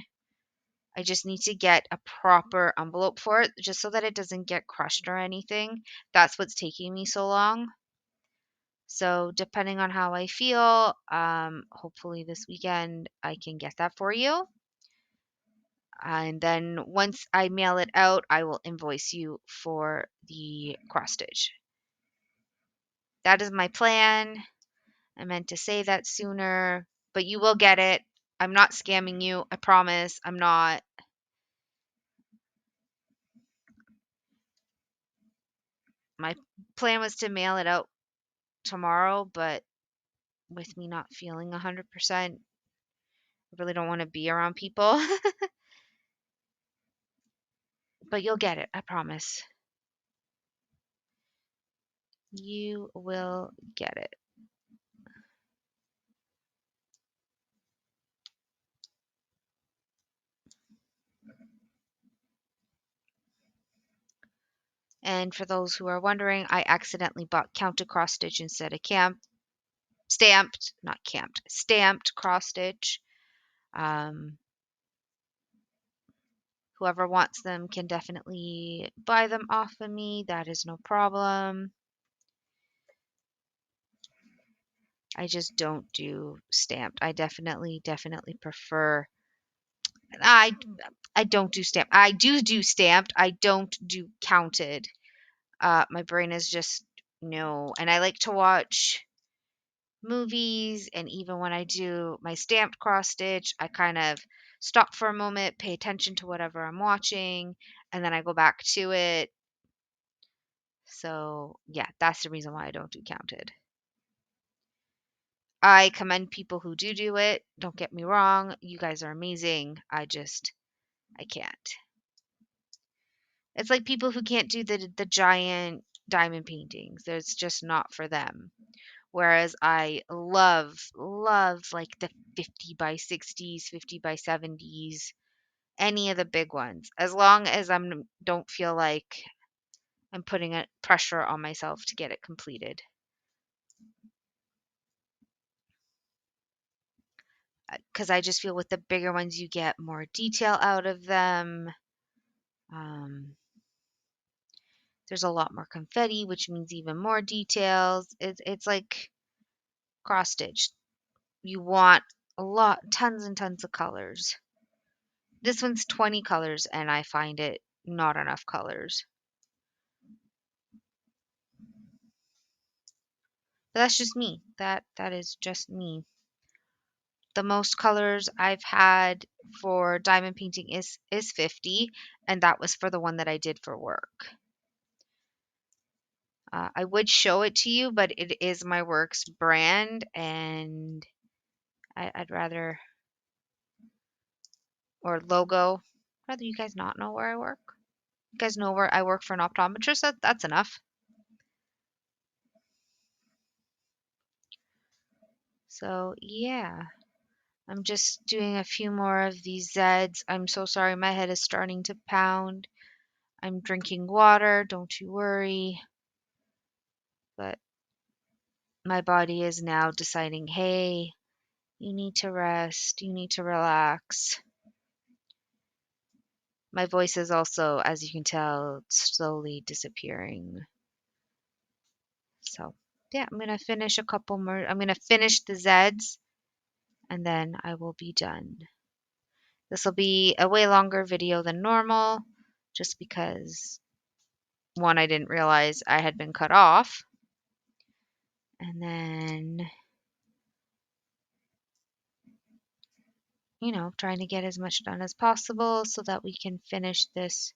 I just need to get a proper envelope for it, just so that it doesn't get crushed or anything. That's what's taking me so long. So depending on how I feel, hopefully this weekend I can get that for you. And then once I mail it out, I will invoice you for the cross stitch. That is my plan. I meant to say that sooner, but you will get it. I'm not scamming you. I promise. I'm not. My plan was to mail it out tomorrow, but with me not feeling 100%, I really don't want to be around people. But you'll get it. I promise. You will get it. And for those who are wondering, I accidentally bought counted cross stitch instead of stamped cross stitch. Whoever wants them can definitely buy them off of me. That is no problem. I just don't do stamped. I definitely prefer. I I don't do stamped. I do stamped. I don't do counted. My brain is just no. And I like to watch movies, and even when I do my stamped cross stitch, I kind of stop for a moment, pay attention to whatever I'm watching, and then I go back to it. So, yeah, that's the reason why I don't do counted. I commend people who do it. Don't get me wrong. You guys are amazing. I can't. It's like people who can't do the giant diamond paintings. It's just not for them. Whereas I love like the 50 by 60s, 50 by 70s, any of the big ones. As long as I don't feel like I'm putting a pressure on myself to get it completed. Because I just feel with the bigger ones, you get more detail out of them. There's a lot more confetti, which means even more details. It's like cross stitch. You want tons and tons of colors. This one's 20 colors, and I find it not enough colors. But that's just me. That is just me. The most colors I've had for diamond painting is 50, and that was for the one that I did for work. I would show it to you, but it is my work's brand, and I'd rather, or logo, rather you guys not know where I work. You guys know where I work for an optometrist. That's enough. So yeah, I'm just doing a few more of these Zeds. I'm so sorry, my head is starting to pound. I'm drinking water, don't you worry. But my body is now deciding, hey, you need to rest, you need to relax. My voice is also, as you can tell, slowly disappearing. So, yeah, I'm going to finish a couple more. I'm going to finish the Zeds and then I will be done. This will be a way longer video than normal just because, one, I didn't realize I had been cut off. And then, trying to get as much done as possible so that we can finish this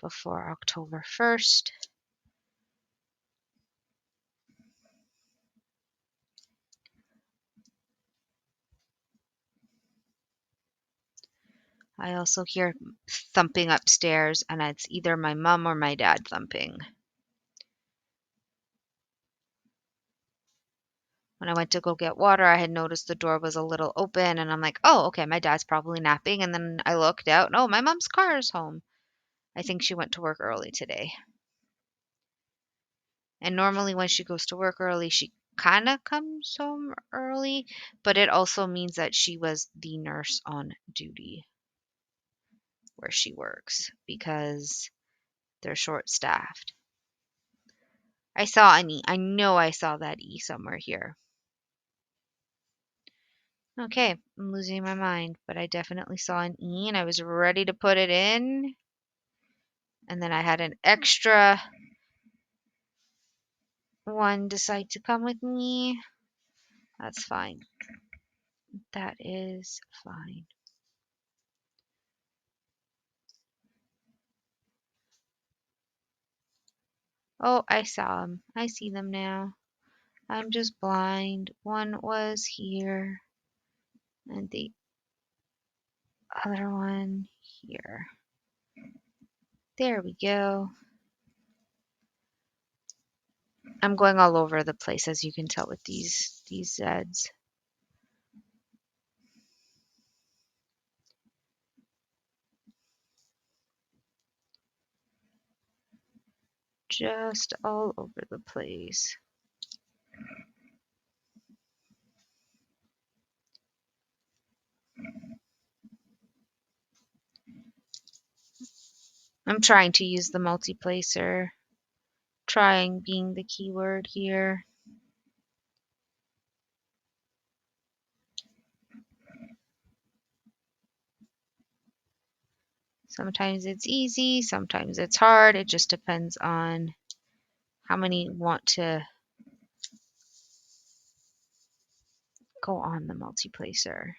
before October 1st. I also hear thumping upstairs, and it's either my mom or my dad thumping. When I went to go get water, I had noticed the door was a little open, and I'm like, oh, okay, my dad's probably napping. And then I looked out, no, my mom's car is home. I think she went to work early today. And normally when she goes to work early, she kind of comes home early, but it also means that she was the nurse on duty where she works because they're short staffed. I saw an E. I know I saw that E somewhere here. Okay, I'm losing my mind, but I definitely saw an E and I was ready to put it in. And then I had an extra one decide to come with me. That's fine. That is fine. Oh, I saw them. I see them now. I'm just blind. One was here and the other one here. There we go. I'm going all over the place, as you can tell with these Zeds. Just all over the place. I'm trying to use the multiplacer. Trying being the keyword here. Sometimes it's easy, sometimes it's hard. It just depends on how many want to go on the multiplacer.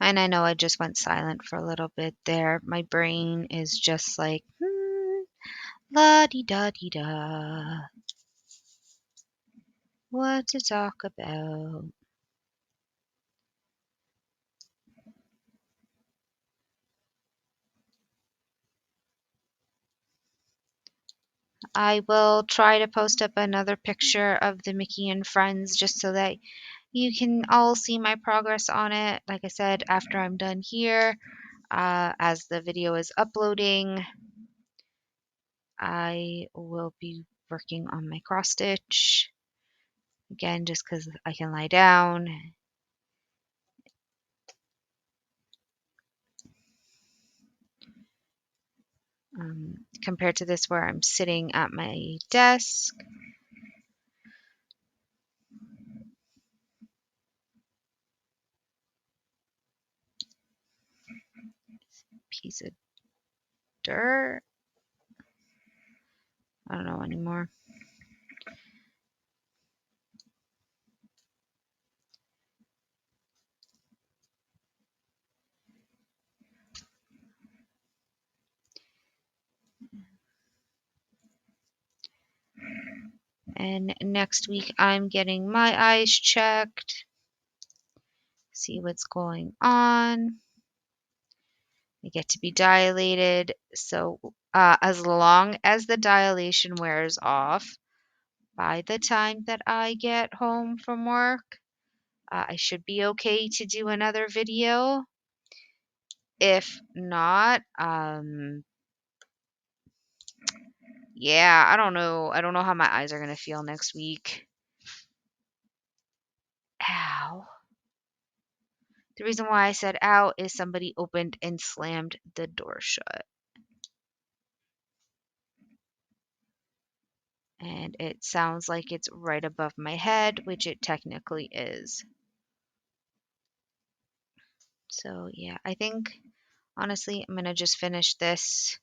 And I know I just went silent for a little bit there. My brain is just like, la-di-da-di-da. What to talk about? I will try to post up another picture of the Mickey and Friends just so that you can all see my progress on it. Like I said, after I'm done here, as the video is uploading, I will be working on my cross stitch. Again, just because I can lie down. compared to this where I'm sitting at my desk. Piece of dirt. I don't know anymore. And next week I'm getting my eyes checked. See what's going on. I get to be dilated. So as long as the dilation wears off, by the time that I get home from work, I should be okay to do another video. If not, yeah, I don't know. I don't know how my eyes are going to feel next week. Ow. The reason why I said ow is somebody opened and slammed the door shut. And it sounds like it's right above my head, which it technically is. So, yeah, I think honestly, I'm going to just finish this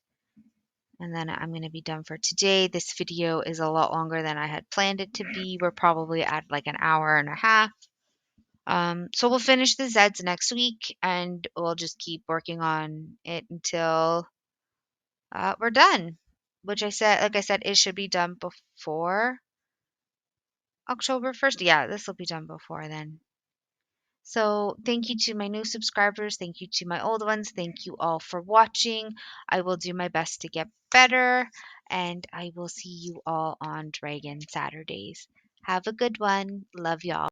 and then I'm going to be done for today. This video is a lot longer than I had planned it to be. We're probably at like an hour and a half. So we'll finish the Zeds next week and we'll just keep working on it until we're done. Which like I said, it should be done before October 1st. Yeah, this will be done before then. So thank you to my new subscribers. Thank you to my old ones. Thank you all for watching. I will do my best to get better, and I will see you all on Dragon Saturdays. Have a good one. Love y'all.